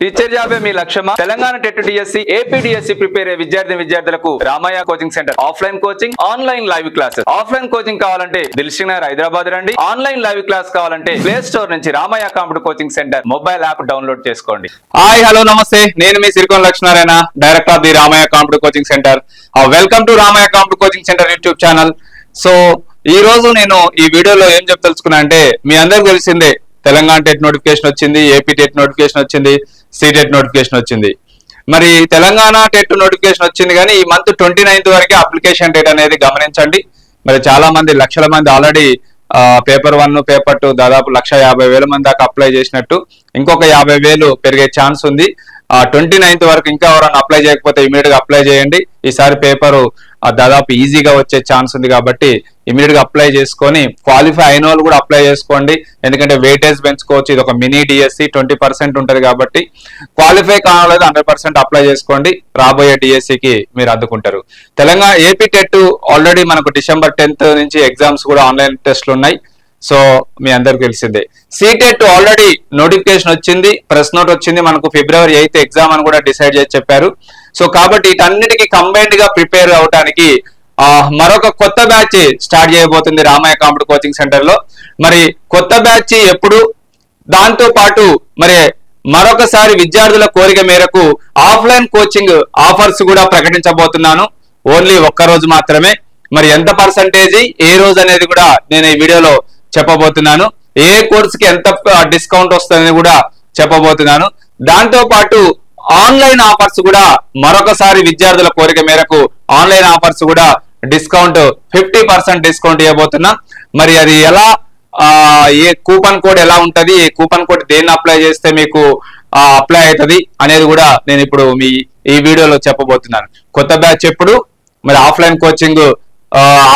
Teacher జాబే మీ లక్ష్యమా? Telangana TET DSC, AP DSC prepare అయ్యే విద్యార్థులకు Ramaiah coaching centre offline coaching, online live classes. Offline coaching కావాలంటే దిల్సుఖ్ నగర్ హైదరాబాద్ రండి. ఆన్లైన్ లైవ్ క్లాస్ కావాలంటే ప్లే స్టోర్ నుంచి Ramaiah computer coaching centre mobile app download చేసుకోండి. హాయ్ హలో నమస్తే, నేను మీ Sirikonda Lakshminarayana, director of the Ramaiah computer coaching centre. Welcome to Ramaiah computer coaching centre YouTube channel. So ఈ రోజు నేను ఈ వీడియోలో ఏం చెప్తలుచుకున్నా అంటే, మీ అందరికి తెలిసిందే తెలంగాణ టెట్ నోటిఫికేషన్ వచ్చింది, ఏపీ టెట్ నోటిఫికేషన్ వచ్చింది, సీటెట్ నోటిఫికేషన్ వచ్చింది. మరి తెలంగాణ టెట్ నోటిఫికేషన్ వచ్చింది కానీ ఈ మంత్ 29th వరకే అప్లికేషన్ డేట్ అనేది గమనించండి. మరి చాలా మంది లక్షల మంది ఆల్రెడీ పేపర్ 1 పేపర్ 2 దాదాపు 1,50,000 మంది దాకా అప్లై చేసినట్టు, ఇంకొక 50,000 పెరిగే ఛాన్స్ ఉంది. 29th వరకు ఇంకా ఎవరైనా అప్లై చేయకపోతే ఇమీడియట్ గా అప్లై చేయండి. ఈసారి పేపరు దాదాపు ఈజీగా వచ్చే ఛాన్స్ ఉంది కాబట్టి ఇమీడియట్ గా అప్లై చేసుకొని, క్వాలిఫై అయిన వాళ్ళు కూడా అప్లై చేసుకోండి. ఎందుకంటే వెయిటేజ్ పెంచుకోవచ్చు. ఇది ఒక మినీ డిఎస్సి, 20% ఉంటది కాబట్టి క్వాలిఫై కావాలేదు 100% అప్లై చేసుకోండి. రాబోయే డిఎస్సికి మీరు అందుకుంటారు. తెలంగాణ ఏపీ టెట్ ఆల్రెడీ మనకు December 10th నుంచి ఎగ్జామ్స్ కూడా ఆన్లైన్ టెస్ట్లు ఉన్నాయి. సో మీ అందరికి తెలిసిందే. సీటెట్ ఆల్రెడీ నోటిఫికేషన్ వచ్చింది, ప్రెస్ నోట్ వచ్చింది. మనకు February 8th ఎగ్జామ్ అని కూడా డిసైడ్ చేసి చెప్పారు. సో కాబట్టి వీటన్నిటికీ కంబైన్డ్ గా ప్రిపేర్ అవడానికి మరొక కొత్త బ్యాచ్ స్టార్ట్ చేయబోతుంది రామయ్య కంప్యూటర్ కోచింగ్ సెంటర్ లో. మరి కొత్త బ్యాచ్ ఎప్పుడు, దాంతో పాటు మరి మరొకసారి విద్యార్థుల కోరిక మేరకు ఆఫ్లైన్ కోచింగ్ ఆఫర్స్ కూడా ప్రకటించబోతున్నాను. ఓన్లీ ఒక్క రోజు మాత్రమే. మరి ఎంత పర్సంటేజ్, ఏ రోజు అనేది కూడా నేను ఈ వీడియోలో చెప్పబోతున్నాను. ఏ కోర్సుకి ఎంత డిస్కౌంట్ వస్తుందని కూడా చెప్పబోతున్నాను. దాంతో పాటు ఆన్లైన్ ఆఫర్స్ కూడా మరొకసారి విద్యార్థుల కోరిక మేరకు ఆన్లైన్ ఆఫర్స్ కూడా డిస్కౌంట్ 50% డిస్కౌంట్ ఇవ్వబోతున్నా. మరి అది ఎలా, ఏ కూపన్ కోడ్ ఎలా ఉంటది, ఏ కూపన్ కోడ్ దేన్ని అప్లై చేస్తే మీకు అప్లై అవుతుంది అనేది కూడా నేను ఇప్పుడు ఈ వీడియోలో చెప్పబోతున్నాను. కొత్త బ్యాచ్ ఎప్పుడు, మరి ఆఫ్లైన్ కోచింగ్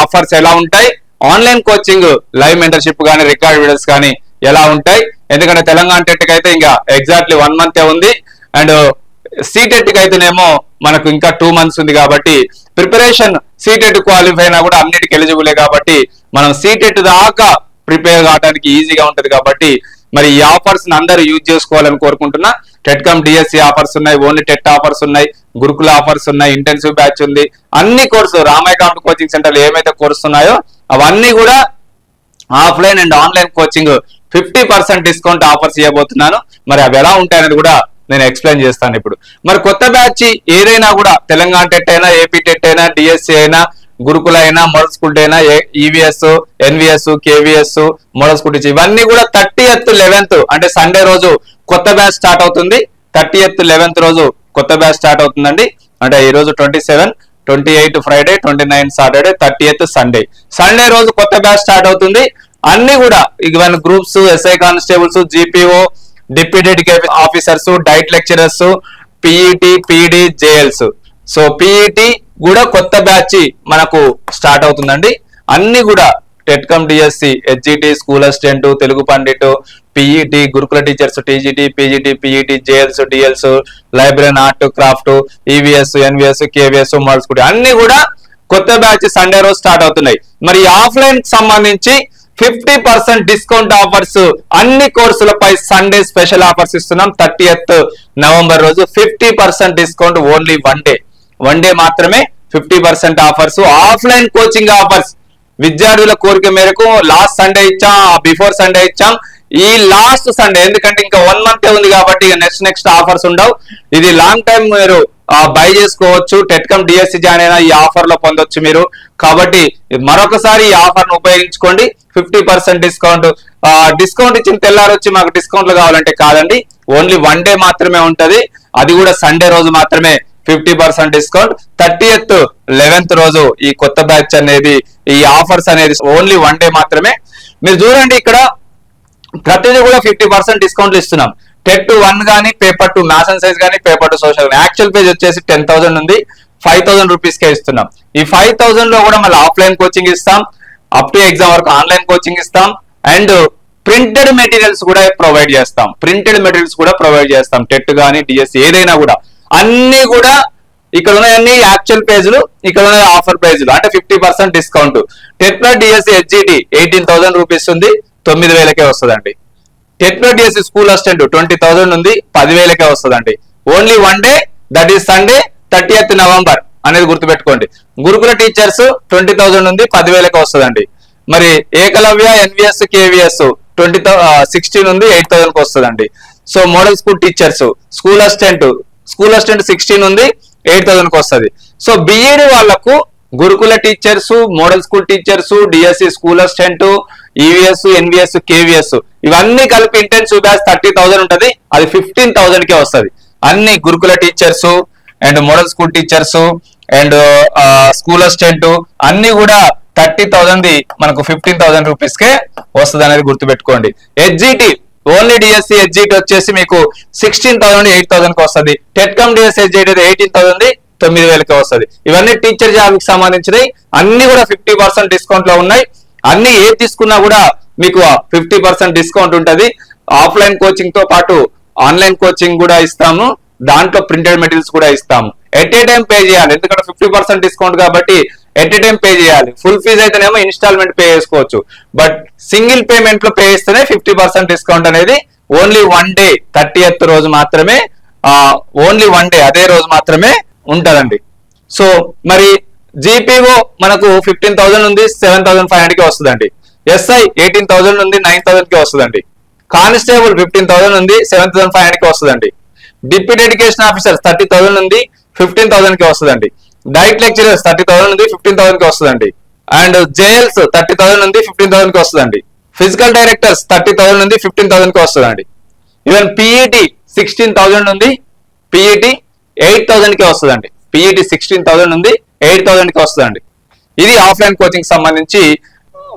ఆఫర్స్ ఎలా ఉంటాయి, ఆన్లైన్ కోచింగ్ లైవ్ మెంటర్షిప్ కానీ రికార్డ్ వీడియోస్ కానీ ఎలా ఉంటాయి. ఎందుకంటే తెలంగాణ టెట్ కి అయితే ఇంకా ఎగ్జాక్ట్లీ 1 month ఉంది, అండ్ సీటెట్ కి అయితేనేమో మనకు ఇంకా 2 months ఉంది. కాబట్టి ప్రిపరేషన్ సీటెట్ క్వాలిఫై అయినా కూడా అన్నిటికీ ఎలిజిబులే కాబట్టి మనం సీటెట్ దాకా ప్రిపేర్ కావడానికి ఈజీగా ఉంటది. కాబట్టి మరి ఈ ఆఫర్స్ అందరూ యూజ్ చేసుకోవాలని కోరుకుంటున్నా. టెట్కమ్ డిఎస్సి ఆఫర్స్ ఉన్నాయి, ఓన్లీ టెట్ ఆఫర్స్ ఉన్నాయి, గురుకుల ఆఫర్స్ ఉన్నాయి, ఇంటెన్సివ్ బ్యాచ్ ఉంది. అన్ని course Ramayya computer coaching centre ఏమైతే కోర్సు ఉన్నాయో అవన్నీ కూడా offline and online coaching 50% discount offers ఇవ్వబోతున్నాను. మరి అవి ఎలా ఉంటాయనేది కూడా నేను ఎక్స్ప్లెయిన్ చేస్తాను ఇప్పుడు. మరి కొత్త బ్యాచ్ ఏదైనా కూడా తెలంగాణ టెట్ అయినా, ఏపీ టెట్ అయినా, డిఎస్సి అయినా, గురుకుల అయినా, మోడల్ స్కూల్ అయినా, EVS, NVS, KVS, model school ఇవన్నీ కూడా 30th 11th అంటే సండే రోజు కొత్త బ్యాచ్ స్టార్ట్ అవుతుంది. 30th 11th రోజు కొత్త బ్యాచ్ స్టార్ట్ అవుతుందండి. అంటే ఈ రోజు 27, 28 ఫ్రైడే, 29 సాటర్డే, 30th సండే రోజు కొత్త బ్యాచ్ స్టార్ట్ అవుతుంది. అన్ని కూడా ఇవన్నీ groups, SI constables, GPO, deputy officers, DIET lecturers, PET, PD, JLs. So PET కూడా కొత్త బ్యాచ్ మనకు స్టార్ట్ అవుతుందండి. అన్ని కూడా TET cum DSC, HGT, school assistant, Telugu pandit, PET, Gurukula teachers, TGT, PGT, PET, JLs, DLs, library, art, craft, EVS, NVS, KVS, model school అన్ని కూడా కొత్త batch Sunday రోజు స్టార్ట్ అవుతున్నాయి. మరి ఆఫ్లైన్ కి సంబంధించి 50% డిస్కౌంట్ ఆఫర్స్ అన్ని కోర్సులపై సండే స్పెషల్ ఆఫర్స్ ఇస్తున్నాం. 30th November రోజు 50% డిస్కౌంట్, ఓన్లీ వన్ డే మాత్రమే 50% ఆఫర్స్. ఆఫ్లైన్ కోచింగ్ ఆఫర్స్ విద్యార్థుల కోరిక మేరకు లాస్ట్ సండే ఇచ్చాం, బిఫోర్ సండే ఇచ్చాం. ఈ లాస్ట్ సండే ఎందుకంటే ఇంకా 1 month ఉంది కాబట్టి నెక్స్ట్ ఆఫర్స్ ఉండవు. ఇది లాంగ్ టైం మీరు బై చేసుకోవచ్చు. టెట్కమ్ డిఎస్సి జాయిన్ అయినా ఈ ఆఫర్ లో పొందొచ్చు మీరు. కాబట్టి మరొకసారి ఈ ఆఫర్ ను ఉపయోగించుకోండి. 50% డిస్కౌంట్ ఇచ్చిన తెల్లారు వచ్చి మాకు డిస్కౌంట్లు కావాలంటే కాదండి, ఓన్లీ 1 day మాత్రమే ఉంటది. అది కూడా సండే రోజు మాత్రమే 50% డిస్కౌంట్. 30th 11th రోజు ఈ కొత్త బ్యాచ్ అనేది, ఈ ఆఫర్స్ అనేది ఓన్లీ 1 day మాత్రమే. మీరు చూడండి ఇక్కడ ప్రతిదీ కూడా 50% డిస్కౌంట్లు ఇస్తున్నాం. టెట్ 1 కానీ, పేపర్ 2 మ్యాథ్స్ అండ్ సైన్స్ కానీ, పేపర్ 2 సోషల్. యాక్చువల్ పేజ్ వచ్చేసి 10,000 ఉంది, 5,000 రూపీస్ కే ఇస్తున్నాం. ఈ 5,000 లో కూడా మళ్ళీ ఆఫ్లైన్ కోచింగ్ ఇస్తాం, అప్ టు ఎగ్జామ్ వరకు ఆన్లైన్ కోచింగ్ ఇస్తాం, అండ్ ప్రింటెడ్ మెటీరియల్స్ కూడా ప్రొవైడ్ చేస్తాం. టెట్ కానీ, డిఎస్సి ఏదైనా కూడా అన్ని కూడా ఇక్కడ ఉన్నాయన్ని యాక్చువల్ పేజీలు, ఇక్కడ ఉన్న ఆఫర్ ప్రైజులు. అంటే 50% discount. TET plus DSC HGT 18,000 rupees ఉంది, 9,000కే వస్తుందండి. టెట్ డిఎస్సి స్కూల్ అసిస్టెంట్ 20,000 ఉంది, 10,000కే వస్తుందండి. Only one day, that is Sunday 30th November అనేది గుర్తుపెట్టుకోండి. గురుకుల టీచర్స్ 20,000 ఉంది, 10,000కే వస్తుందండి. మరి ఏకలవ్య ఎన్విఎస్ కేవిఎస్ 16 ఉంది, 8,000కి వస్తుందండి. So model school teachers school assistant 16 ఉంది, 8,000కి వస్తుంది. సో బిఈడి వాళ్ళకు గురుకుల teachers, model school teachers, DSC school assistant, EVS, NVS, KVS ఇవన్నీ కలిపి ఇంటెన్సివ్ బ్యాచ్ 30,000 ఉంటది. అది 15,000కే వస్తుంది. అన్ని గురుకుల teachers and model school teachers and school assistant అన్ని కూడా 30,000 మనకు 15,000 రూపీస్కే వస్తుంది అనేది గుర్తుపెట్టుకోండి. హెచ్జిటి ఓన్లీ డిఎస్సి హెచ్జిటి వచ్చేసి మీకు 16,000 8,000కి వస్తుంది. టెట్కమ్ డిఎస్సి హెచ్జిటి 18,000 9,000కి వస్తుంది. ఇవన్నీ టీచర్ జాబ్ కి సంబంధించినవి. అన్ని కూడా 50% డిస్కౌంట్ లో ఉన్నాయి. అన్ని ఏది తీసుకున్నా కూడా మీకు 50% డిస్కౌంట్ ఉంటుంది. ఆఫ్లైన్ కోచింగ్ తో పాటు ఆన్లైన్ కోచింగ్ కూడా ఇస్తాము. దాంట్లో ప్రింటెడ్ మెటీరియల్స్ కూడా ఇస్తాము. ఎట్ ఏ టైం పే చేయాలి, ఎందుకంటే 50% డిస్కౌంట్ కాబట్టి ఎట్ ఏ టైం పే చేయాలి. ఫుల్ ఫీజ్ అయితేనేమో ఇన్స్టాల్మెంట్ పే చేసుకోవచ్చు. బట్ సింగిల్ పేమెంట్ లో పే చేస్తేనే 50% డిస్కౌంట్ అనేది ఓన్లీ వన్ డే 30th రోజు మాత్రమే, ఓన్లీ వన్ డే అదే రోజు మాత్రమే ఉంటదండి. సో మరి జీపీఓ మనకు 15,000 ఉంది, 7,500కి వస్తుందండి. ఎస్ఐ 18,000 ఉంది, 9,000కి వస్తుందండి. కానిస్టేబుల్ 15,000 ఉంది, 7,500కి వస్తుందండి. డిప్యూటీ ఎడ్యుకేషన్ ఆఫీసర్స్ 30,000 ఉంది, 15,000కి వస్తుందండి. డైట్ లెక్చరర్స్ 30,000 ఉంది, 15,000కి వస్తుందండి. అండ్ జేఎల్స్ 30,000 ఉంది, 15,000కి వస్తుందండి. ఫిజికల్ డైరెక్టర్స్ 30,000 ఉంది, 15,000కి వస్తుందండి. ఈవెన్ పిఈటి 16,000 ఉంది, పిఈటి 8,000కి వస్తుందండి. పిఈటి 16,000 ఉంది, 8,000కి వస్తుందండి. ఇది ఆఫ్లైన్ కోచింగ్ సంబంధించి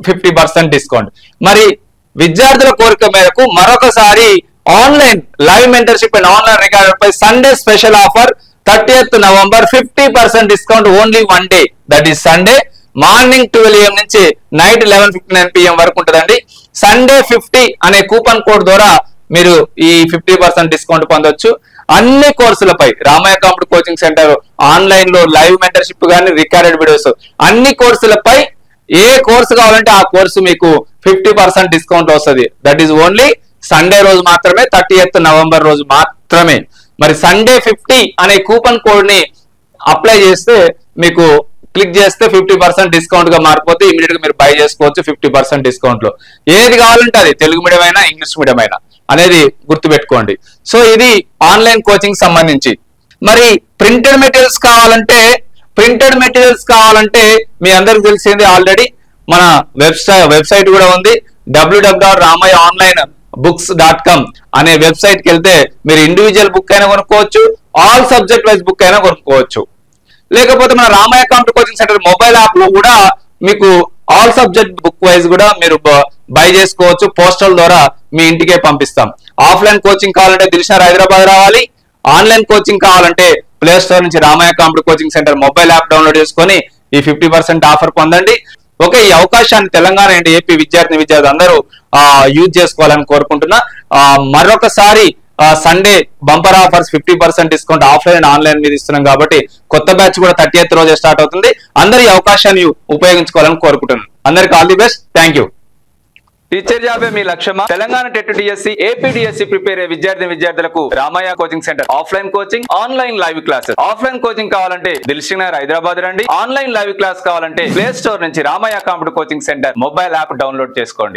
50% డిస్కౌంట్. మరి విద్యార్థుల కోరిక మేరకు మరొకసారి online live mentorship and online record పై Sunday special offer 30th November 50% discount only one day, that is Sunday morning 12 AM నుంచి నైట్ 11:59 PM వరకు ఉంటుందండి. సండే 50 అనే కూపన్ కోడ్ ద్వారా మీరు ఈ 50% డిస్కౌంట్ పొందొచ్చు. అన్ని కోర్సులపై Ramayya competi coaching centre online లో లైవ్ మెంటర్షిప్ కానీ రికార్డెడ్ వీడియోస్ అన్ని కోర్సులపై ఏ కోర్సు కావాలంటే ఆ కోర్సు మీకు 50% డిస్కౌంట్ వస్తుంది. దట్ ఈస్ ఓన్లీ సండే రోజు మాత్రమే, 30th నవంబర్ రోజు మాత్రమే. మరి సండే 50 అనే కూపన్ కోడ్ ని అప్లై చేస్తే మీకు క్లిక్ చేస్తే 50% డిస్కౌంట్ గా మారిపోతే ఇమీడియట్ గా మీరు బై చేసుకోవచ్చు 50% డిస్కౌంట్ లో. ఏది కావాలంటే అది, తెలుగు మీడియం అయినా ఇంగ్లీష్ మీడియం అయినా అనేది గుర్తుపెట్టుకోండి. సో ఇది ఆన్లైన్ కోచింగ్ సంబంధించి. మరి ప్రింటెడ్ మెటీరియల్స్ కావాలంటే మీ అందరికి తెలిసింది ఆల్రెడీ మన వెబ్సైట్ కూడా ఉంది. www.ramayaonlinebooks.com అనే వెబ్సైట్ కి వెళ్తే మీరు ఇండివిజువల్ బుక్ అయినా కొనుక్కోవచ్చు, ఆల్ సబ్జెక్ట్ వైజ్ బుక్ అయినా కొనుక్కోవచ్చు. లేకపోతే మన Ramaiah competi coaching centre mobile app లో కూడా మీకు ఆల్ సబ్జెక్ట్ బుక్ వైజ్ కూడా మీరు బై చేసుకోవచ్చు. పోస్టల్ ద్వారా మీ ఇంటికే పంపిస్తాం. ఆఫ్లైన్ కోచింగ్ కావాలంటే దిల్షనగర్ హైదరాబాద్ రావాలి. ఆన్లైన్ కోచింగ్ కావాలంటే ప్లే స్టోర్ నుంచి Ramaiah competi coaching centre mobile app download చేసుకొని ఈ 50% ఆఫర్ పొందండి. ఓకే, ఈ అవకాశాన్ని తెలంగాణ అండ్ ఏపీ విద్యార్థి అందరూ యూజ్ చేసుకోవాలని కోరుకుంటున్నా. మరొకసారి Sunday bumper offers 50% discount offline and online మీద ఇస్తున్నాం కాబట్టి కొత్త బ్యాచ్ కూడా 30th రోజే స్టార్ట్ అవుతుంది. అందరూ ఈ అవకాశాన్ని ఉపయోగించుకోవాలని కోరుకుంటున్నాను. అందరికి all the best. Thank you. Teacher జాబే మీ లక్ష్యమా? Telangana TET DSC, AP DSC prepare అయ్యే విద్యార్థులకు Ramaiah coaching centre offline coaching, online live classes. Offline coaching కావాలంటే దిల్షనగర్ హైదరాబాద్ రండి. ఆన్లైన్ లైవ్ క్లాస్ కావాలంటే ప్లే స్టోర్ నుంచి Ramaiah competi coaching centre mobile app download చేసుకోండి.